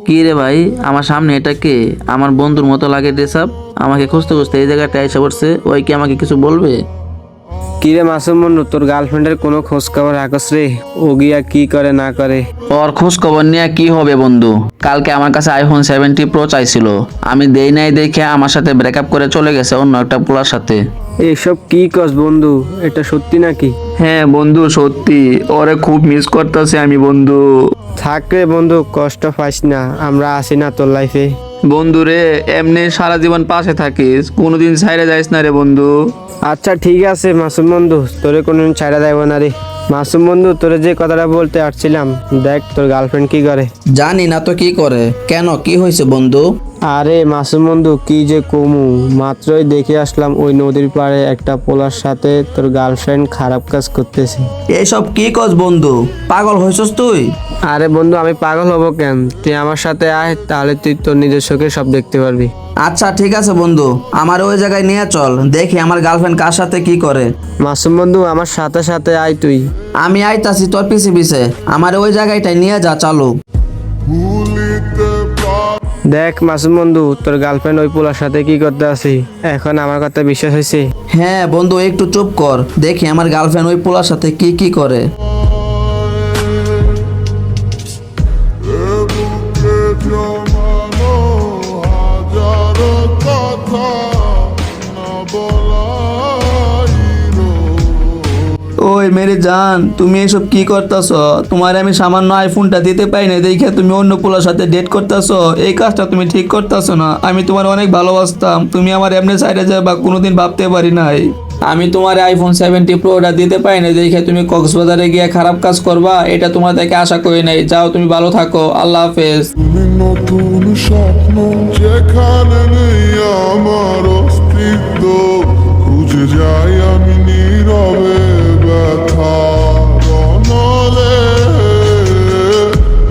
কি রে ভাই, আমার সামনে এটা কে? আমার বন্ধুর মতো লাগে ড্রেস আপ। আমাকে খুঁজতে খুঁজতে এই জায়গাটা এসে পড়ছে। ওই কি আমাকে কিছু বলবে? কিরে মাসুম বন্ধু, তোর গার্লফ্রেন্ডের কোনো খোঁজ খবর রাখস রে? ও গিয়া কি করে না করে? ওর খোঁজ খবর নিয়ে কি হবে বন্ধু? কালকে আমার কাছে আইফোন 70 প্রো চাইছিল, আমি দেই নাই দেখে আমার সাথে ব্রেকআপ করে চলে গেছে অন্য একটা পোলার সাথে। এইসব কি কস বন্ধু? এটা সত্যি নাকি? হ্যাঁ বন্ধু, সত্যি। ওরে খুব মিস করতেছি আমি বন্ধু। থাক রে বন্ধু, কষ্ট পাইস না, আমরা আছি না তোর লাইফে। বন্ধু রে, এমনি সারা জীবন পাশে থাকিস, কোনোদিন ছাইড়ে যাইস না রে বন্ধু। আচ্ছা ঠিক আছে মাসুম বন্ধু, তোরে কোনোদিন ছাড়া দেবো না রে। মাসুম বন্ধু, তোরে যে কথাটা বলতে আসছিলাম, দেখ তোর গার্লফ্রেন্ড কি করে। জানি না তো কি করে। কেন, কি হয়েছে বন্ধু? আরে মাসুম বন্ধু, কি যে কমু, মাত্রই দেখে আসলাম ওই নদীর পাড়ে একটা পোলার সাথে তোর গার্লফ্রেন্ড খারাপ কাজ করতেছে। এইসব কি কস বন্ধু? পাগল হয়েছস তুই? আরে বন্ধু, আমি পাগল হব কেন? তুই আমার সাথে আয়, তাহলে তুই তোর নিজের চোখে সব দেখতে পারবি। আচ্ছা ঠিক আছে বন্ধু, আমার ওই জায়গায় নিয়ে চল, দেখি আমার গার্লফ্রেন্ড কার সাথে কি করে। মাসুম বন্ধু, আমার সাথে সাথে আয় তুই। আমি আইতাছি তোর পিছে পিছে, আমার ওই জায়গাটায় নিয়ে যা, চালু। দেখ মাসুম বন্ধু, তোর গার্লফ্রেন্ড ওই পোলার সাথে কি করতে আছে। এখন আমার কথা বিশ্বাস হয়েছে? হ্যাঁ বন্ধু, একটু চুপ কর, দেখি আমার গার্লফ্রেন্ড ওই পোলার সাথে কি কি করে। ওই মেরে জান, তুমি এসব কি করতেছ? তোমার আমি সামান্য আইফোনটা দিতে পাই না দেখে তুমি অন্য পোলার সাথে ডেট করতেছ। এই কাজটা তুমি ঠিক করতেছ না। আমি তোমার অনেক ভালোবাসতাম, তুমি আমার এমনি সাইডে যাবা কোনোদিন ভাবতে পারি নাই। আমি তোমার আইফোন 70 প্রোটা দিতে পাই না দেখে তুমি কক্সবাজারে গিয়ে খারাপ কাজ করবা, এটা তোমার থেকে আশা করি নাই। যাও, তুমি ভালো থাকো, আল্লাহ হাফেজ। তুমি নতুন স্বপ্ন যেখানে নেই